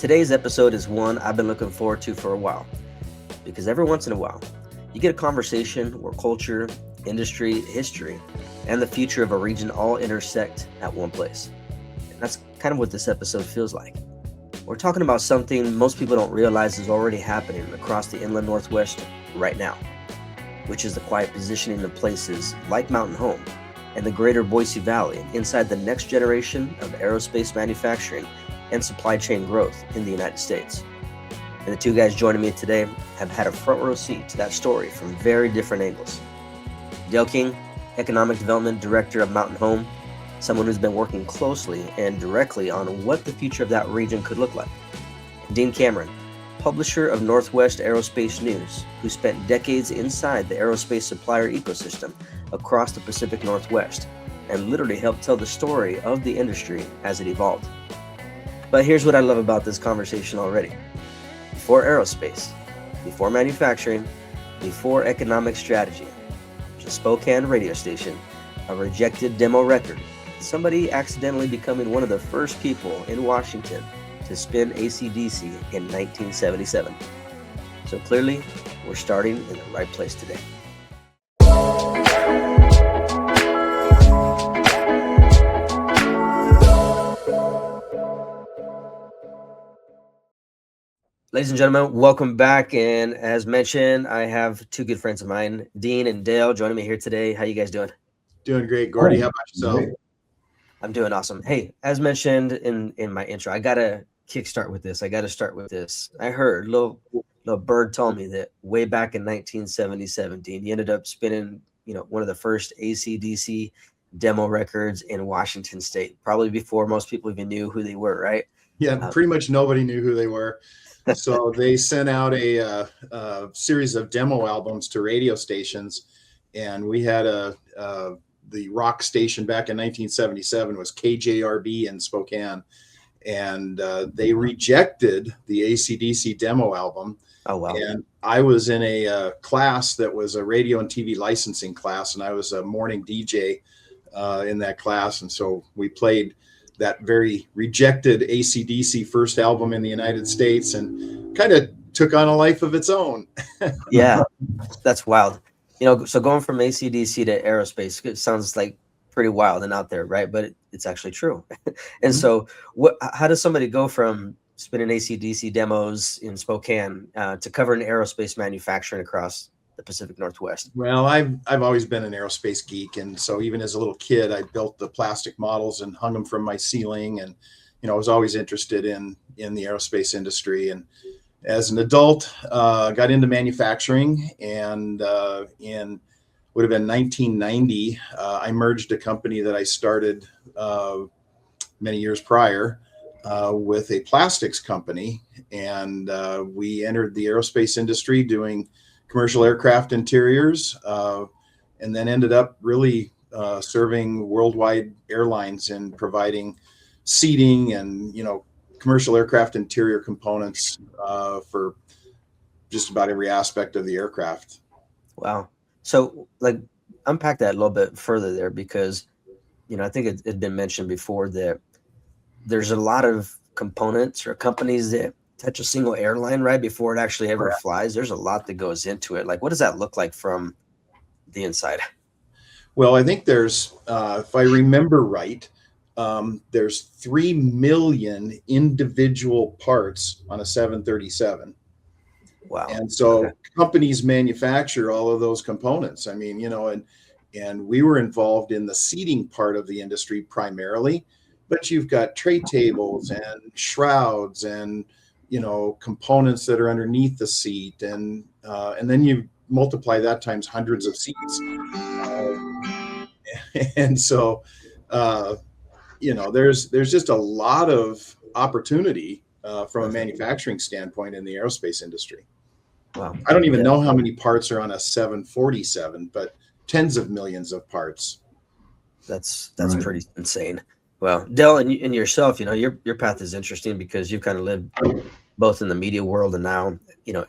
Today's episode is one I've been looking forward to for a while, because every once in a while, you get a conversation where culture, industry, history, and the future of a region all intersect at one place. And that's kind of what this episode feels like. We're talking about something most people don't realize is already happening across the inland Northwest right now, which is the quiet positioning of places like Mountain Home and the greater Boise Valley inside the next generation of aerospace manufacturing and supply chain growth in the United States. And the two guys joining me today have had a front row seat to that story from very different angles. Dale King, Economic Development Director of Mountain Home, someone who's been working closely and directly on what the future of that region could look like. And Dean Cameron, publisher of Northwest Aerospace News, who spent decades inside the aerospace supplier ecosystem across the Pacific Northwest and literally helped tell the story of the industry as it evolved. But here's what I love about this conversation already. Before aerospace, before manufacturing, before economic strategy, there's a Spokane radio station, a rejected demo record, somebody accidentally becoming one of the first people in Washington to spin AC/DC in 1977. So clearly, we're starting in the right place today. Ladies and gentlemen, welcome back. And as mentioned, I have two good friends of mine, Dean and Dale, joining me here today. How you guys doing? Doing great, Gordie. How about yourself? I'm doing awesome. Hey, as mentioned in my intro, I got to kickstart with this. I got to start with this. I heard little bird told me that way back in 1977, Dean, you ended up spinning, one of the first AC/DC demo records in Washington State, probably before most people even knew who they were, right? Yeah, pretty much nobody knew who they were. So they sent out a series of demo albums to radio stations, and we had the rock station back in 1977 was KJRB in Spokane, and they rejected the AC/DC demo album. Oh, wow. And I was in a class that was a radio and TV licensing class, and I was a morning DJ in that class. And so we played that very rejected AC/DC first album in the United States and kind of took on a life of its own. Yeah, that's wild. So going from AC/DC to aerospace, it sounds like pretty wild and out there, right? But it's actually true. And so how does somebody go from spinning AC/DC demos in Spokane to covering aerospace manufacturing across the Pacific Northwest? Well, I've always been an aerospace geek. And so even as a little kid, I built the plastic models and hung them from my ceiling. And, I was always interested in the aerospace industry. And as an adult, got into manufacturing, and in would have been 1990, I merged a company that I started many years prior with a plastics company. And we entered the aerospace industry doing commercial aircraft interiors, and then ended up really serving worldwide airlines and providing seating and, commercial aircraft interior components for just about every aspect of the aircraft. Wow. So unpack that a little bit further there, because, I think it had been mentioned before that there's a lot of components or companies that touch a single airline right before it actually ever flies. There's a lot that goes into it. What does that look like from the inside? Well, I think there's, if I remember right, there's 3 million individual parts on a 737. Wow. And so companies manufacture all of those components. I mean, and we were involved in the seating part of the industry primarily, but you've got tray tables and shrouds and, components that are underneath the seat. And then you multiply that times hundreds of seats. And so, there's just a lot of opportunity from a manufacturing standpoint in the aerospace industry. Wow. I don't even know how many parts are on a 747, but tens of millions of parts. That's pretty insane. Well, Dell, and yourself, your path is interesting because you've kind of lived both in the media world and now,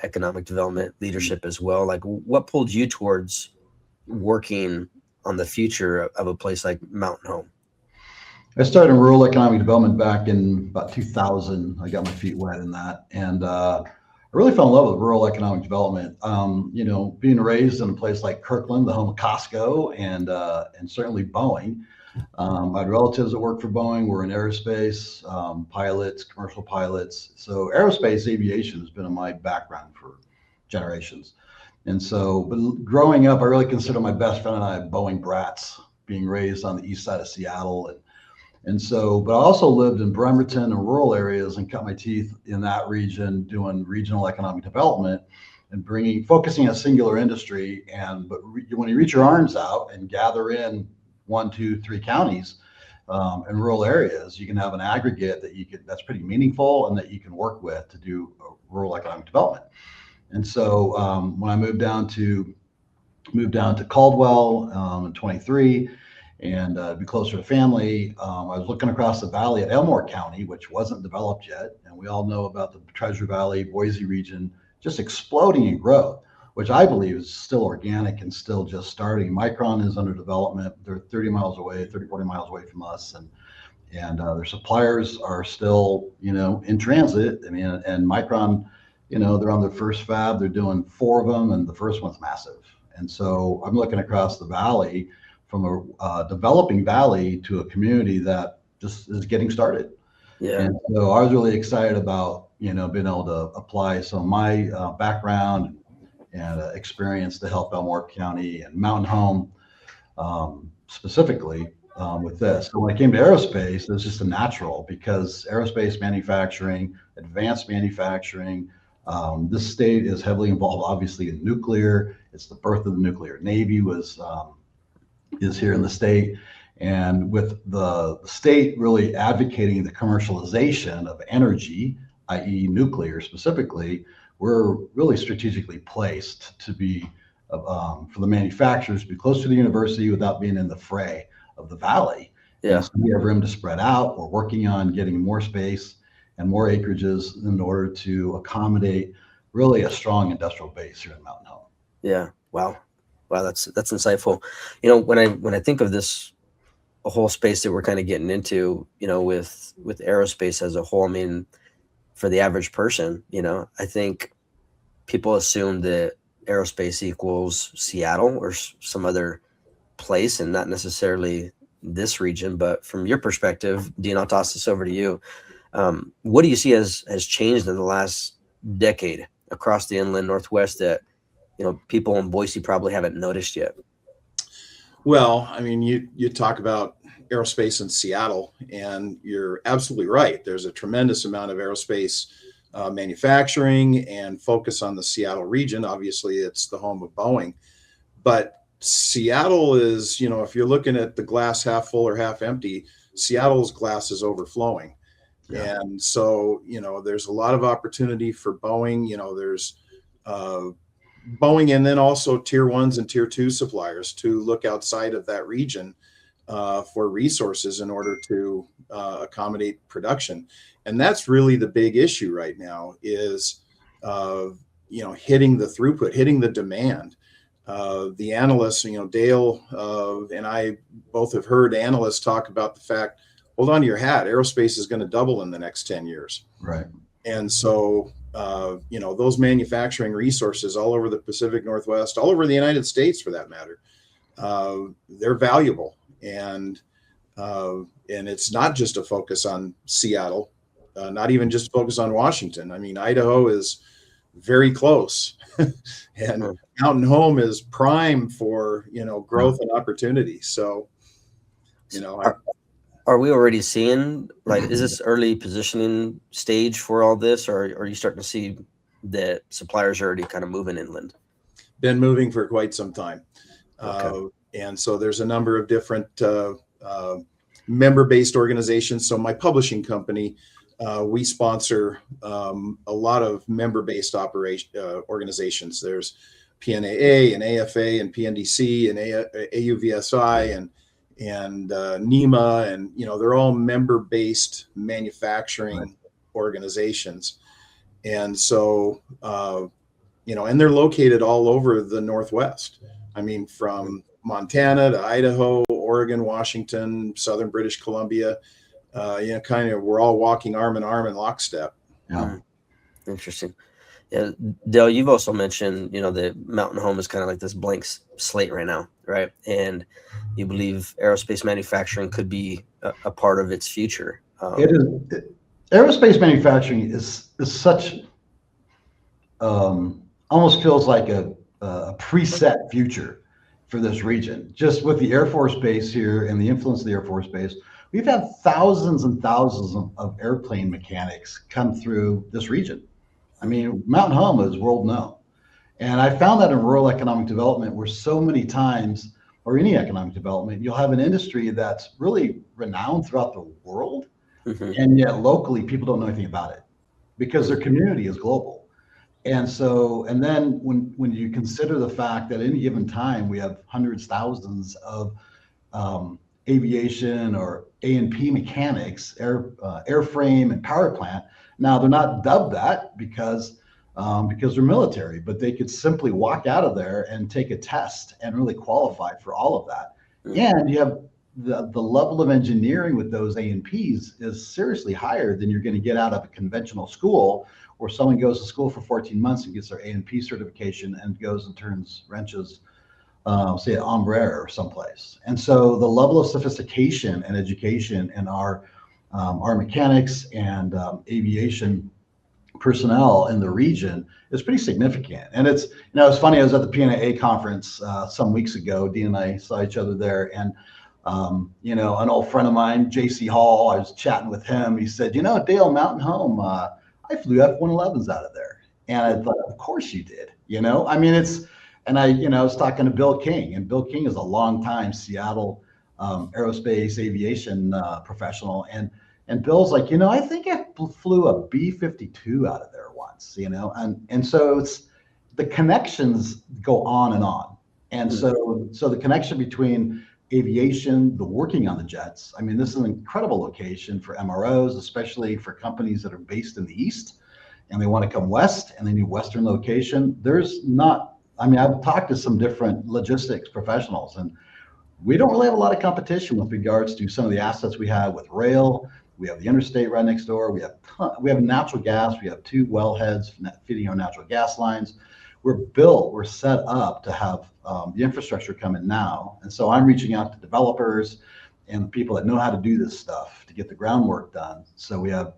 economic development, leadership as well. What pulled you towards working on the future of a place like Mountain Home? I started in rural economic development back in about 2000. I got my feet wet in that, and I really fell in love with rural economic development. Being raised in a place like Kirkland, the home of Costco, and certainly Boeing. I had relatives that worked for Boeing, were in aerospace, pilots, commercial pilots. So aerospace aviation has been in my background for generations. And so, but growing up, I really consider my best friend and I Boeing brats, being raised on the east side of Seattle. And so, but I also lived in Bremerton and rural areas and cut my teeth in that region doing regional economic development and focusing on a singular industry. When you reach your arms out and gather in 1, 2, 3 counties in rural areas, you can have an aggregate that's pretty meaningful and that you can work with to do rural economic development. And so when I moved down to Caldwell in 23 and be closer to family, I was looking across the valley at Elmore County, which wasn't developed yet. And we all know about the Treasure Valley, Boise region, just exploding in growth, which I believe is still organic and still just starting. Micron is under development. They're 40 miles away from us. And their suppliers are still, in transit. I mean, and Micron, they're on their first fab. They're doing 4 of them, and the first one's massive. And so I'm looking across the valley from a developing valley to a community that just is getting started. Yeah. And so I was really excited about, being able to apply some of my background and experience to help Elmore County and Mountain Home specifically with this. So when I came to aerospace, it was just a natural because aerospace manufacturing, advanced manufacturing, this state is heavily involved, obviously, in nuclear. It's the birth of the nuclear Navy is here in the state. And with the state really advocating the commercialization of energy, i.e. nuclear specifically, we're really strategically placed to be, for the manufacturers to be close to the university without being in the fray of the valley. Yeah. And so we have room to spread out. We're working on getting more space and more acreages in order to accommodate really a strong industrial base here in Mountain Home. Yeah. Wow. That's insightful. When I think of this a whole space that we're kind of getting into, with aerospace as a whole, I mean, for the average person, I think people assume that aerospace equals Seattle or some other place and not necessarily this region. But from your perspective, Dean, I'll toss this over to you. What do you see has changed in the last decade across the inland Northwest that, people in Boise probably haven't noticed yet? Well, I mean, you talk about aerospace in Seattle, and you're absolutely right. There's a tremendous amount of aerospace manufacturing and focus on the Seattle region. Obviously, it's the home of Boeing. But Seattle is, if you're looking at the glass half full or half empty, Seattle's glass is overflowing. Yeah. And so, there's a lot of opportunity for Boeing. There's Boeing and then also tier 1s and tier 2 suppliers to look outside of that region for resources in order to accommodate production. And that's really the big issue right now is, hitting the throughput, hitting the demand. The analysts, Dale and I both have heard analysts talk about the fact, hold on to your hat, aerospace is going to double in the next 10 years. Right. And so, those manufacturing resources all over the Pacific Northwest, all over the United States for that matter, they're valuable. And it's not just a focus on Seattle, not even just focus on Washington. I mean, Idaho is very close and Mountain Home is prime for, growth and opportunity. So, Are we already seeing, is this early positioning stage for all this, or are you starting to see that suppliers are already kind of moving inland? Been moving for quite some time. Okay. And so there's a number of different member-based organizations. So my publishing company, we sponsor a lot of member-based organizations. There's PNAA and AFA and PNDC and AUVSI and NEMA, and they're all member-based manufacturing organizations, and so and they're located all over the Northwest. I mean, from Montana to Idaho, Oregon, Washington, Southern British Columbia. Kind of we're all walking arm in arm in lockstep. Yeah. Interesting. Yeah, Dale, you've also mentioned, the Mountain Home is kind of like this blank slate right now, right? And you believe aerospace manufacturing could be a part of its future. It is. Aerospace manufacturing is such, almost feels like a preset future for this region. Just with the Air Force Base here and the influence of the Air Force Base, we've had thousands and thousands of airplane mechanics come through this region. I mean, Mountain Home is world known. And I found that in rural economic development, where so many times, or any economic development, you'll have an industry that's really renowned throughout the world. And yet locally, people don't know anything about it because their community is global. And so, and then when you consider the fact that at any given time, we have hundreds, thousands of aviation or A&P mechanics, airframe and power plant. Now they're not dubbed that because they're military, but they could simply walk out of there and take a test and really qualify for all of that. And you have the level of engineering with those A&Ps is seriously higher than you're going to get out of a conventional school, where someone goes to school for 14 months and gets their A&P certification and goes and turns wrenches, say at Embraer or someplace. And so the level of sophistication and education in our mechanics and aviation personnel in the region is pretty significant. And it's, it's funny, I was at the PNAA conference some weeks ago. Dean and I saw each other there, and an old friend of mine, JC Hall, I was chatting with him. He said, Dale, Mountain Home, I flew F-111s out of there. And I thought, of course you did. I mean, I was talking to Bill King, and Bill King is a longtime Seattle aerospace aviation professional. And Bill's like, I think I flew a B-52 out of there once, and so it's, the connections go on and on. And so the connection between aviation, the working on the jets, I mean, this is an incredible location for MROs, especially for companies that are based in the East and they want to come west and they need Western location. I've talked to some different logistics professionals, and we don't really have a lot of competition with regards to some of the assets we have with rail. We have the interstate right next door. We have natural gas. We have 2 wellheads feeding our natural gas lines. We're set up to have the infrastructure come in now. And so I'm reaching out to developers and people that know how to do this stuff to get the groundwork done. So we have,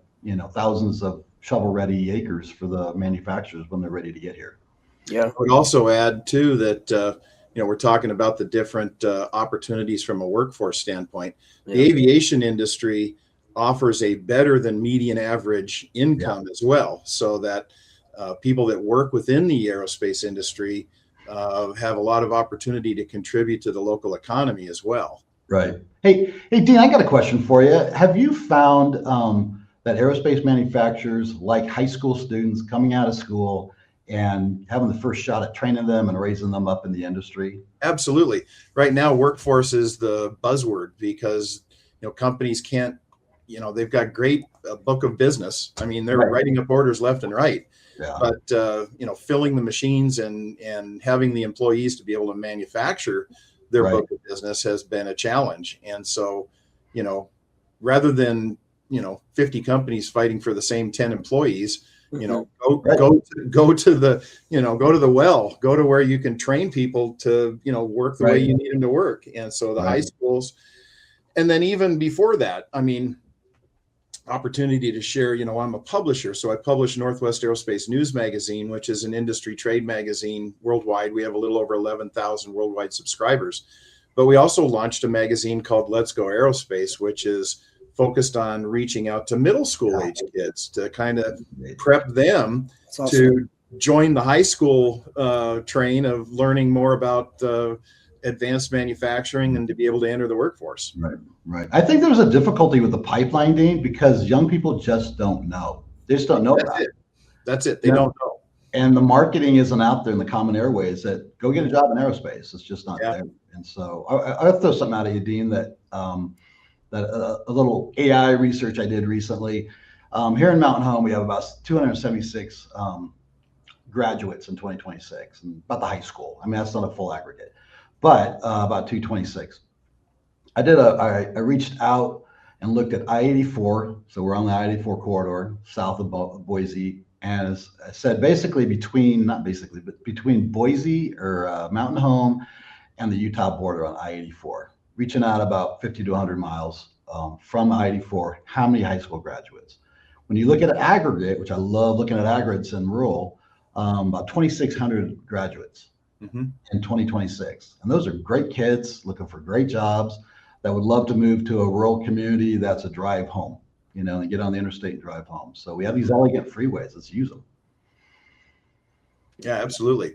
thousands of shovel-ready acres for the manufacturers when they're ready to get here. Yeah. I would also add too that, we're talking about the different opportunities from a workforce standpoint. The aviation industry offers a better than median average income as well, so that people that work within the aerospace industry have a lot of opportunity to contribute to the local economy as well. Right. Hey, Dean, I got a question for you. Have you found that aerospace manufacturers like high school students coming out of school and having the first shot at training them and raising them up in the industry? Absolutely. Right now, workforce is the buzzword because, companies can't, they've got great book of business. I mean, they're writing up orders left and right. Yeah. But, filling the machines and having the employees to be able to manufacture their book of business has been a challenge. And so, rather than, 50 companies fighting for the same 10 employees, go to the well, go to where you can train people to, work the way you need them to work. And so the high schools, and then even before that, I mean, opportunity to share, I'm a publisher. So I publish Northwest Aerospace News Magazine, which is an industry trade magazine worldwide. We have a little over 11,000 worldwide subscribers, but we also launched a magazine called Let's Go Aerospace, which is focused on reaching out to middle school age kids to kind of prep them to join the high school train of learning more about advanced manufacturing and to be able to enter the workforce. Right. I think there's a difficulty with the pipeline, Dean, because young people just don't know. They just don't know about it. That's it. They don't know. And the marketing isn't out there in the common airways that go get a job in aerospace. It's just not there. And so I'll throw something out of you, Dean, that a little AI research I did recently. Here in Mountain Home, we have about 276 graduates in 2026, and about the high school. I mean, that's not a full aggregate. but about 226. I reached out and looked at I-84. So we're on the I-84 corridor south of Boise. And as I said, not basically, but between Boise or Mountain Home and the Utah border on I-84, reaching out about 50 to 100 miles from I-84, how many high school graduates? When you look at an aggregate, which I love looking at aggregates in rural, about 2,600 graduates in 2026. And those are great kids looking for great jobs that would love to move to a rural community that's a drive home, and get on the interstate and drive home. So we have these elegant freeways. Let's use them. Yeah, absolutely.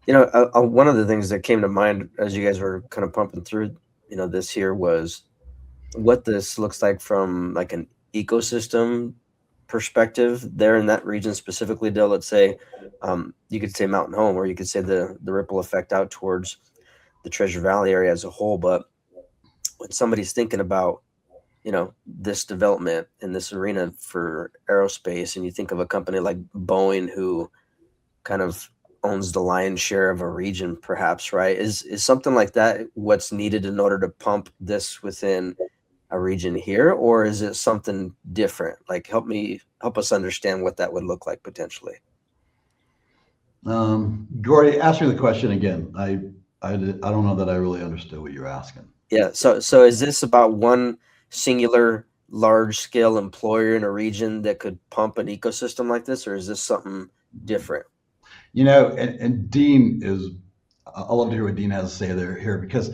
One of the things that came to mind as you guys were kind of pumping through, this here was what this looks like from like an ecosystem perspective there in that region specifically. Dale, let's say you could say Mountain Home, or you could say the ripple effect out towards the Treasure Valley area as a whole. But when somebody's thinking about, this development in this arena for aerospace, and you think of a company like Boeing, who kind of owns the lion's share of a region, perhaps, right? Is something like that what's needed in order to pump this within a region here, or is it something different? Like, help us understand what that would look like potentially. Gordie, ask me the question again. I don't know that I really understood what you're asking. Yeah. So is this about one singular large scale employer in a region that could pump an ecosystem like this, or is this something different? And Dean I'll love to hear what Dean has to say here, because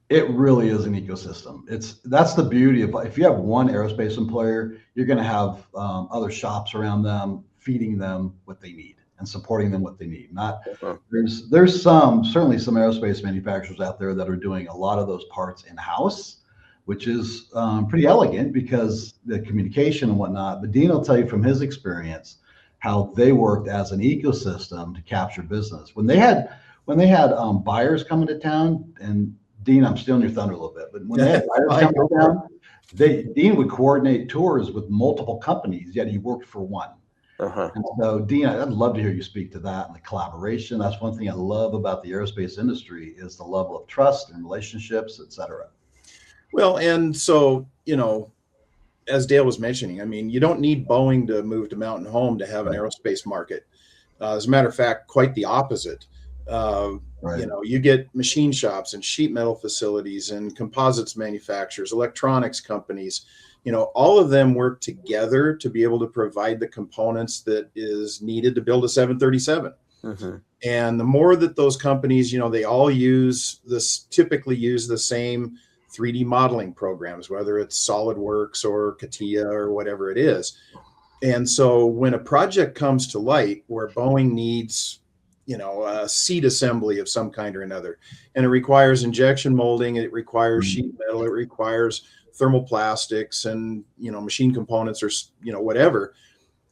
it really is an ecosystem. That's the beauty of, if you have one aerospace employer, you're going to have other shops around them, feeding them what they need and supporting them what they need. There's certainly some aerospace manufacturers out there that are doing a lot of those parts in-house, which is pretty elegant because the communication and whatnot. But Dean will tell you from his experience how they worked as an ecosystem to capture business. When they had buyers coming to town, and Dean, I'm stealing your thunder a little bit, but when they had buyers coming to town, Dean would coordinate tours with multiple companies, yet he worked for one. And so, Dean, I'd love to hear you speak to that and the collaboration. That's one thing I love about the aerospace industry, is the level of trust and relationships, et cetera. Well, and so, as Dale was mentioning, I mean, you don't need Boeing to move to Mountain Home to have an aerospace market. As a matter of fact, quite the opposite. You get machine shops and sheet metal facilities and composites manufacturers, electronics companies. All of them work together to be able to provide the components that is needed to build a 737. And the more that those companies, they all typically use the same 3D modeling programs, whether it's SolidWorks or CATIA or whatever it is. And so when a project comes to light where Boeing needs, a seat assembly of some kind or another, and it requires injection molding, it requires sheet metal, it requires thermoplastics and, machine components or, whatever,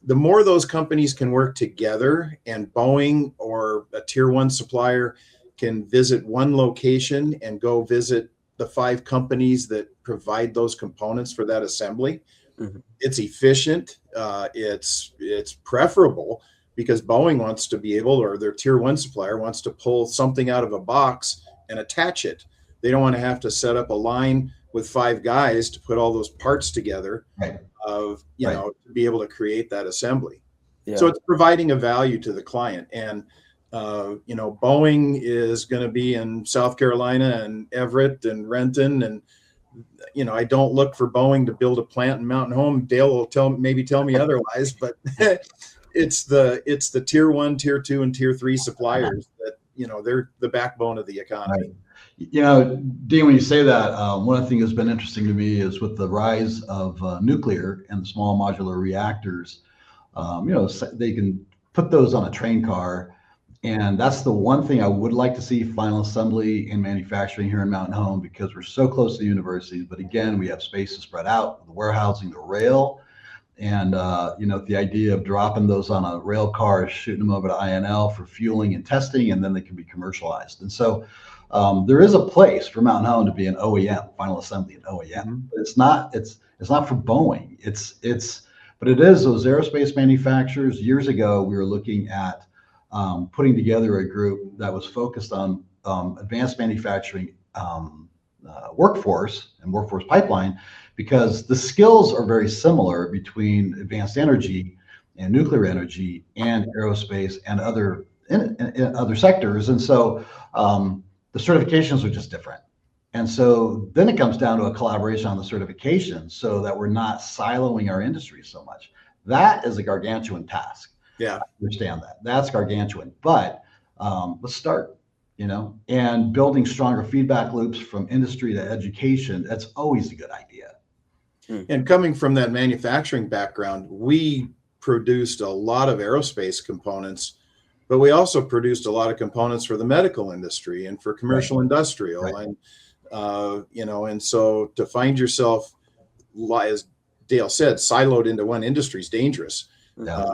the more those companies can work together, and Boeing or a tier one supplier can visit one location and go visit the 5 companies that provide those components for that assembly. It's efficient. It's preferable because Boeing wants to be able, or their tier one supplier wants to pull something out of a box and attach it. They don't want to have to set up a line with 5 guys to put all those parts together to be able to create that assembly. So it's providing a value to the client. And Boeing is going to be in South Carolina and Everett and Renton, and I don't look for Boeing to build a plant in Mountain Home. Dale will tell me otherwise, but it's the tier 1, tier 2, and tier 3 suppliers that they're the backbone of the economy. Dean, when you say that, one of the things that's been interesting to me is with the rise of nuclear and the small modular reactors. They can put those on a train car. And that's the one thing I would like to see final assembly and manufacturing here in Mountain Home, because we're so close to the universities. But again, we have space to spread out, the warehousing, the rail. And, the idea of dropping those on a rail car, shooting them over to INL for fueling and testing, and then they can be commercialized. And so there is a place for Mountain Home to be an OEM, final assembly and OEM. But it's not for Boeing. But it is those aerospace manufacturers. Years ago, we were looking at putting together a group that was focused on advanced manufacturing workforce and workforce pipeline, because the skills are very similar between advanced energy and nuclear energy and aerospace and other in other sectors. And so the certifications are just different. And so then it comes down to a collaboration on the certifications so that we're not siloing our industry so much. That is a gargantuan task. Yeah. I understand that. That's gargantuan. But let's start, and building stronger feedback loops from industry to education. That's always a good idea. And coming from that manufacturing background, we produced a lot of aerospace components, but we also produced a lot of components for the medical industry and for commercial industrial. Right. And, and so to find yourself, as Dale said, siloed into one industry is dangerous. Yeah.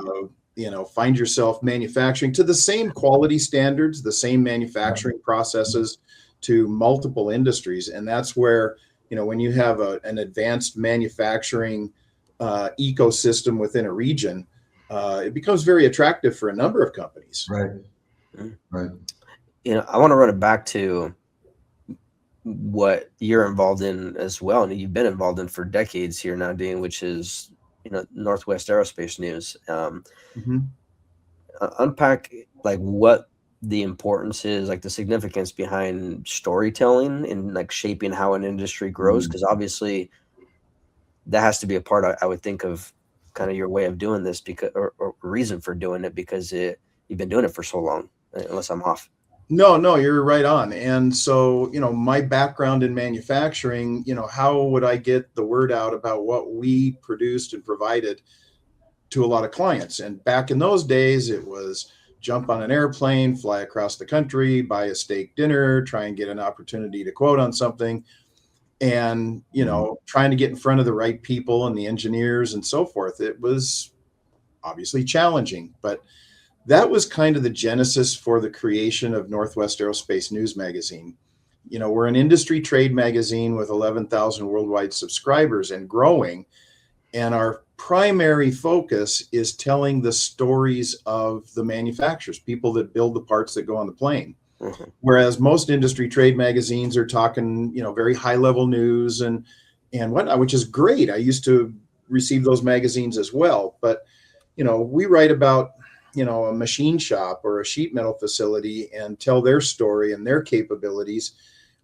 Find yourself manufacturing to the same quality standards, the same manufacturing processes to multiple industries. And that's where, when you have an advanced manufacturing ecosystem within a region, it becomes very attractive for a number of companies. Right. Right. I want to run it back to what you're involved in as well, and you've been involved in for decades here now, Dean, which is Northwest Aerospace News. Unpack like what the importance is, like the significance behind storytelling and like shaping how an industry grows, because obviously that has to be a part, I would think, of kind of your way of doing this, because or reason for doing it, because you've been doing it for so long, unless I'm off. No, you're right on. And so, my background in manufacturing, how would I get the word out about what we produced and provided to a lot of clients? And back in those days, it was jump on an airplane, fly across the country, buy a steak dinner, try and get an opportunity to quote on something, and, trying to get in front of the right people and the engineers and so forth. It was obviously challenging, but that was kind of the genesis for the creation of Northwest Aerospace News Magazine. We're an industry trade magazine with 11,000 worldwide subscribers and growing. And our primary focus is telling the stories of the manufacturers, people that build the parts that go on the plane. Whereas most industry trade magazines are talking, very high level news and whatnot, which is great. I used to receive those magazines as well. But, we write about a machine shop or a sheet metal facility and tell their story and their capabilities.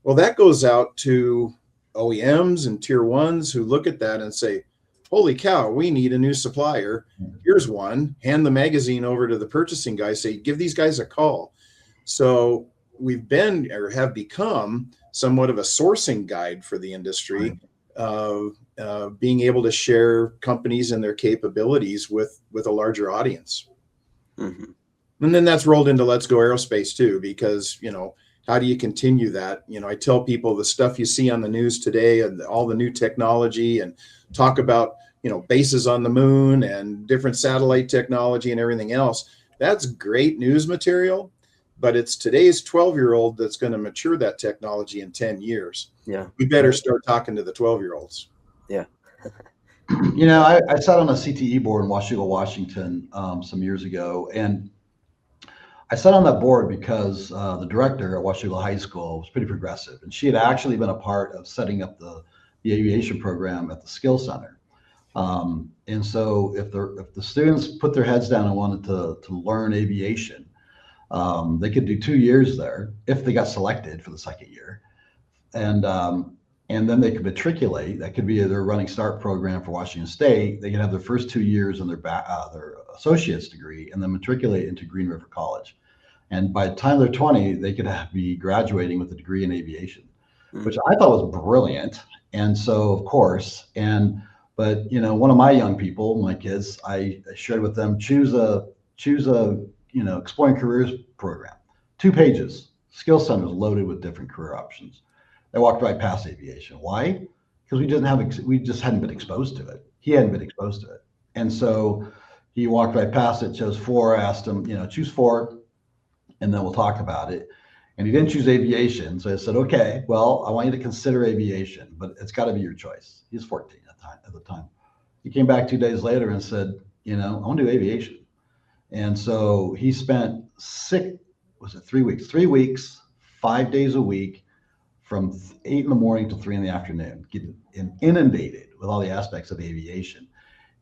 Well, that goes out to OEMs and tier ones who look at that and say, holy cow, we need a new supplier. Here's one. Hand the magazine over to the purchasing guy, say, give these guys a call. So we've been or have become somewhat of a sourcing guide for the industry, being able to share companies and their capabilities with a larger audience. And then that's rolled into Let's Go Aerospace too, because, how do you continue that? I tell people the stuff you see on the news today and all the new technology, and talk about, bases on the moon and different satellite technology and everything else. That's great news material, but it's today's 12-year-old that's going to mature that technology in 10 years. Yeah. We better start talking to the 12-year-olds. Yeah. I sat on a CTE board in Washougal, Washington, some years ago, and I sat on that board because the director at Washougal High School was pretty progressive, and she had actually been a part of setting up the aviation program at the Skill Center. And so if the students put their heads down and wanted to learn aviation, they could do 2 years there if they got selected for the second year, and then they could matriculate. That could be their running start program for Washington State. They can have their first 2 years in their associate's degree, and then matriculate into Green River College. And by the time they're 20, they could be graduating with a degree in aviation, which I thought was brilliant. And so, of course, but one of my young people, my kids, I shared with them, choose a exploring careers program, 2 pages, Skill Centers loaded with different career options. They walked right past aviation. Why? Because we just hadn't been exposed to it. He hadn't been exposed to it. And so he walked right past it, chose 4, asked him, choose 4, and then we'll talk about it. And he didn't choose aviation. So I said, okay, well, I want you to consider aviation, but it's got to be your choice. He's 14 at the time. He came back 2 days later and said, I want to do aviation. And so he spent 3 weeks, 5 days a week from 8 in the morning till 3 in the afternoon, getting inundated with all the aspects of aviation.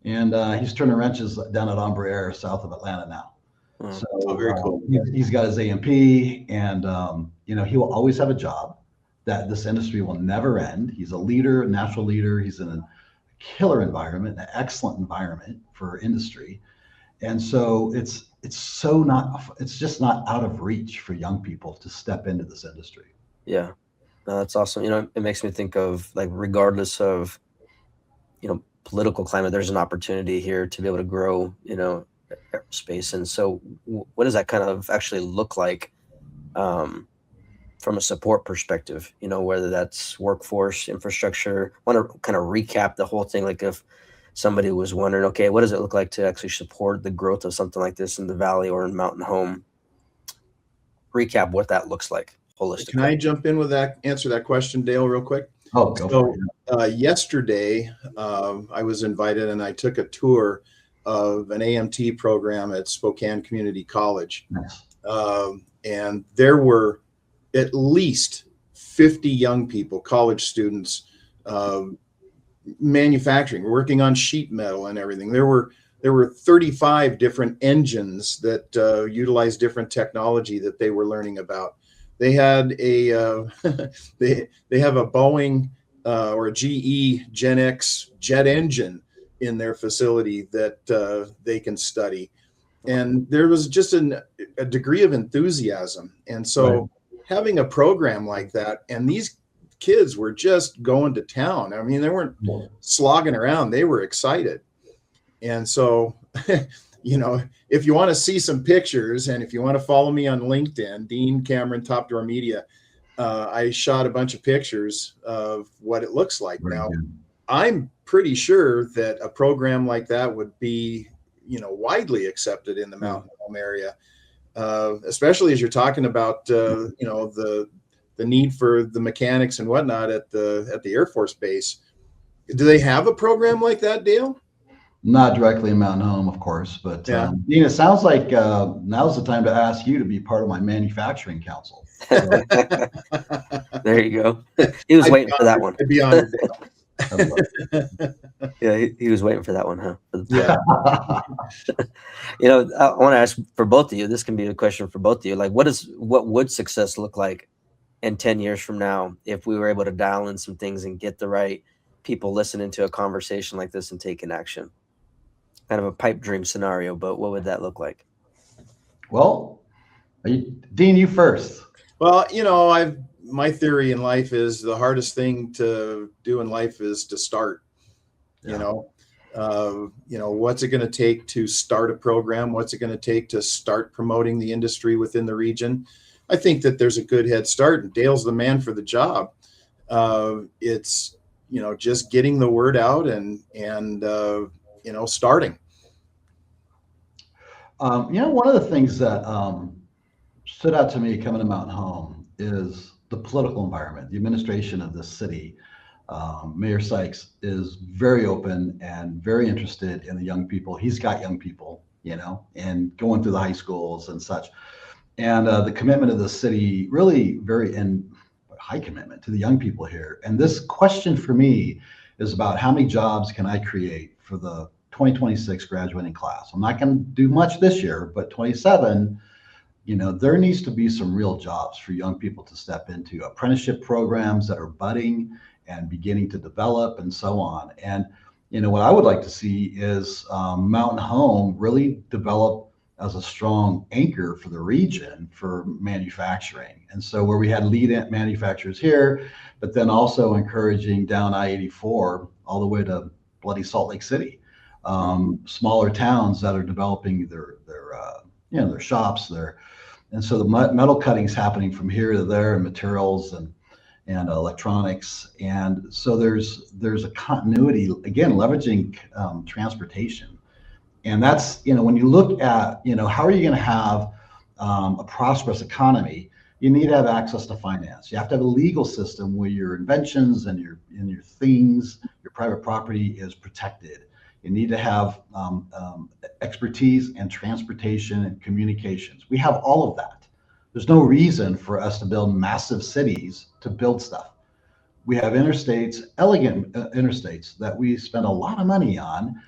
And he's turning wrenches down at Embraer south of Atlanta now. So very cool. He's got his A&P, and he will always have a job. That this industry will never end. He's a leader, a natural leader. He's in a killer environment, an excellent environment for industry. And so it's just not out of reach for young people to step into this industry. Yeah, no, that's awesome. It makes me think of, like, regardless of, political climate, there's an opportunity here to be able to grow, aerospace. And so what does that kind of actually look like from a support perspective, whether that's workforce, infrastructure? I want to kind of recap the whole thing. Like, if somebody was wondering, okay, what does it look like to actually support the growth of something like this in the Valley or in Mountain Home? Recap what that looks like holistically. Can I jump in with that, answer that question, Dale, real quick? Oh, go for it. Yesterday, I was invited and I took a tour of an AMT program at Spokane Community College. Nice. And there were at least 50 young people, college students, manufacturing, working on sheet metal and everything. There were 35 different engines that utilized different technology that they were learning about. They had they have a Boeing or a GE Gen X jet engine in their facility that they can study. And there was just a degree of enthusiasm. And so having a program like that, and these kids were just going to town. I mean, they weren't slogging around. They were excited. And so, if you want to see some pictures, and if you want to follow me on LinkedIn, Dean Cameron, Top Door Media, I shot a bunch of pictures of what it looks like. Now, I'm pretty sure that a program like that would be, widely accepted in the Mountain Home area, especially as you're talking about, the need for the mechanics and whatnot at the Air Force Base. Do they have a program like that, Dale? Not directly in Mountain Home, of course, but Dean, it sounds like now's the time to ask you to be part of my manufacturing council. So. There you go. He was waiting for that one. I'd be honored. Yeah, he was waiting for that one, huh? Yeah. I want to ask for both of you. This can be a question for both of you. Like, what would success look like in 10 years from now if we were able to dial in some things and get the right people listening to a conversation like this and taking action? Kind of a pipe dream scenario, but what would that look like? Well, Dean, you first. Well, my theory in life is the hardest thing to do in life is to start. What's it going to take to start a program? What's it going to take to start promoting the industry within the region? I think that there's a good head start, and Dale's the man for the job. It's just getting the word out and starting. One of the things that stood out to me coming to Mountain Home is the political environment. The administration of this city, Mayor Sykes, is very open and very interested in the young people. He's got young people, and going through the high schools and such. And the commitment of the city, really high commitment to the young people here. And this question for me is about how many jobs can I create for the 2026 graduating class. I'm not going to do much this year, but 27, there needs to be some real jobs for young people to step into, apprenticeship programs that are budding and beginning to develop and so on. And, what I would like to see is Mountain Home really develop as a strong anchor for the region for manufacturing. And so where we had lead manufacturers here, but then also encouraging down I-84 all the way to bloody Salt Lake City, smaller towns that are developing their shops there. And so the metal cutting's happening from here to there, and materials and electronics. And so there's a continuity, again, leveraging transportation. And that's, when you look at, how are you going to have a prosperous economy? You need to have access to finance. You have to have a legal system where your inventions and your things, your private property is protected. You need to have expertise and transportation and communications. We have all of that. There's no reason for us to build massive cities to build stuff. We have interstates, elegant interstates that we spend a lot of money on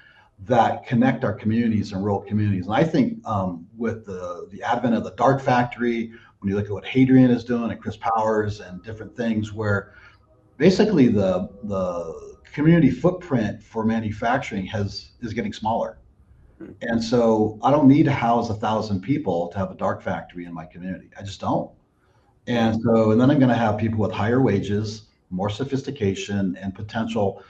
that connect our communities and rural communities. And I think with the advent of the dark factory, when you look at what Hadrian is doing and Chris Powers and different things, where basically the community footprint for manufacturing is getting smaller. And so I don't need to house 1,000 people to have a dark factory in my community. I just don't. And then I'm going to have people with higher wages, more sophistication, and potential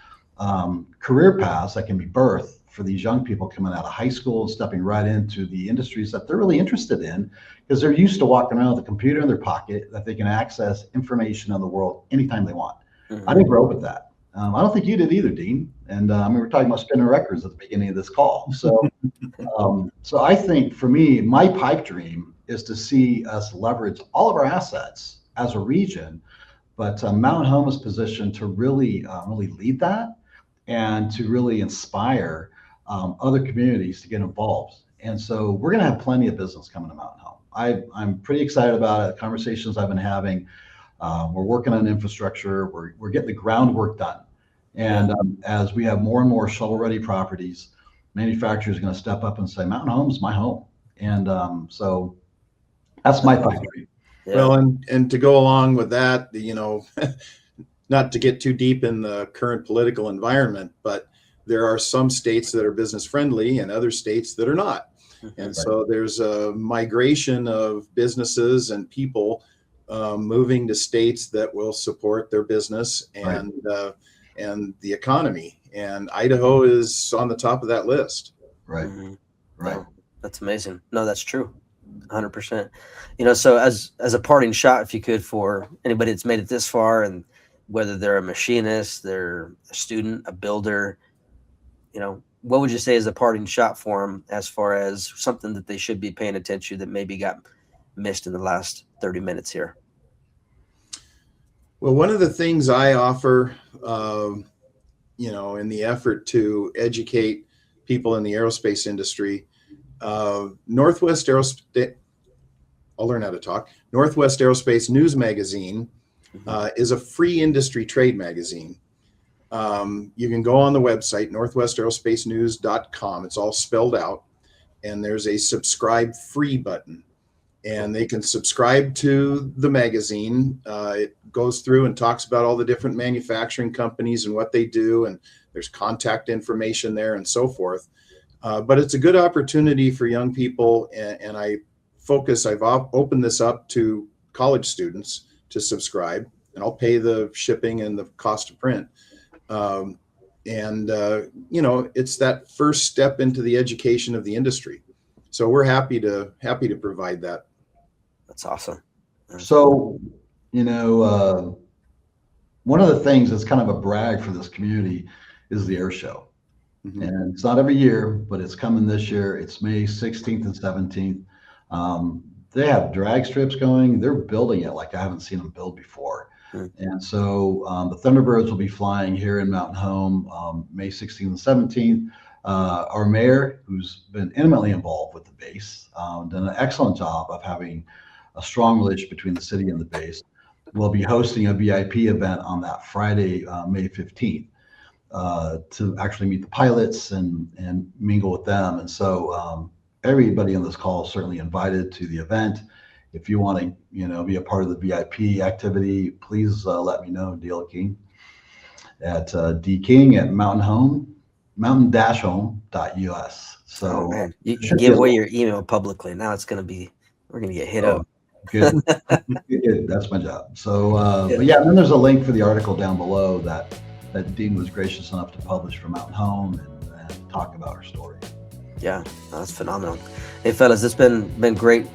career paths that can be birthed for these young people coming out of high school and stepping right into the industries that they're really interested in, because they're used to walking around with a computer in their pocket that they can access information on the world anytime they want. I didn't grow up with that. I don't think you did either, Dean. And we were talking about spinning records at the beginning of this call. So, so I think for me, my pipe dream is to see us leverage all of our assets as a region, but Mountain Home is positioned to really lead that and to really inspire other communities to get involved. And so we're going to have plenty of business coming to Mountain Home. I'm pretty excited about it. Conversations I've been having. We're working on infrastructure. We're getting the groundwork done. And as we have more and more shovel-ready properties, manufacturers are going to step up and say, Mountain Home is my home. And so that's my pipe dream. Yeah. Well, and to go along with that, not to get too deep in the current political environment, but there are some states that are business friendly and other states that are not. And so there's a migration of businesses and people moving to states that will support their business and the economy. And Idaho is on the top of that list. Right. Right. That's amazing. No, that's true. 100%. So as a parting shot, if you could, for anybody that's made it this far, and whether they're a machinist, they're a student, a builder, what would you say is a parting shot for them as far as something that they should be paying attention to that maybe got missed in the last 30 minutes here? Well, one of the things I offer, in the effort to educate people in the aerospace industry, Northwest Aerospace, I'll learn how to talk. Northwest Aerospace News Magazine is a free industry trade magazine. You can go on the website, northwestaerospacenews.com. It's all spelled out. And there's a subscribe free button. And they can subscribe to the magazine. It goes through and talks about all the different manufacturing companies and what they do. And there's contact information there and so forth. But it's a good opportunity for young people. And I've opened this up to college students to subscribe. And I'll pay the shipping and the cost of print. It's that first step into the education of the industry. So we're happy to provide that. That's awesome. So, one of the things that's kind of a brag for this community is the air show. And it's not every year, but it's coming this year. It's May 16th and 17th. They have drag strips going. They're building it like I haven't seen them build before. And so the Thunderbirds will be flying here in Mountain Home May 16th and 17th. Our mayor, who's been intimately involved with the base, done an excellent job of having a strong relationship between the city and the base, will be hosting a VIP event on that Friday, May 15th, to actually meet the pilots and mingle with them. And so everybody on this call is certainly invited to the event. If you want to, be a part of the VIP activity, please let me know, DL King, at mountain-home.us. So you give away your email publicly. Now we're going to get hit up. Good. That's my job. So, but yeah, and then there's a link for the article down below that Dean was gracious enough to publish for Mountain Home and talk about our story. Yeah, that's phenomenal. Hey, fellas, it's been great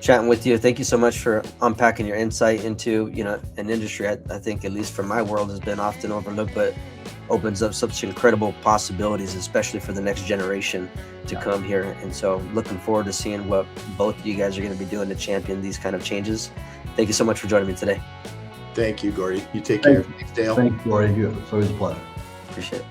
chatting with you. Thank you so much for unpacking your insight into an industry I think, at least for my world, has been often overlooked, but opens up such incredible possibilities, especially for the next generation to come here. And so looking forward to seeing what both of you guys are going to be doing to champion these kind of changes. Thank you so much for joining me today. Thank you, Gordie. You take care. Thanks, Dale. Thanks, Gordie. It's always a pleasure. Appreciate it.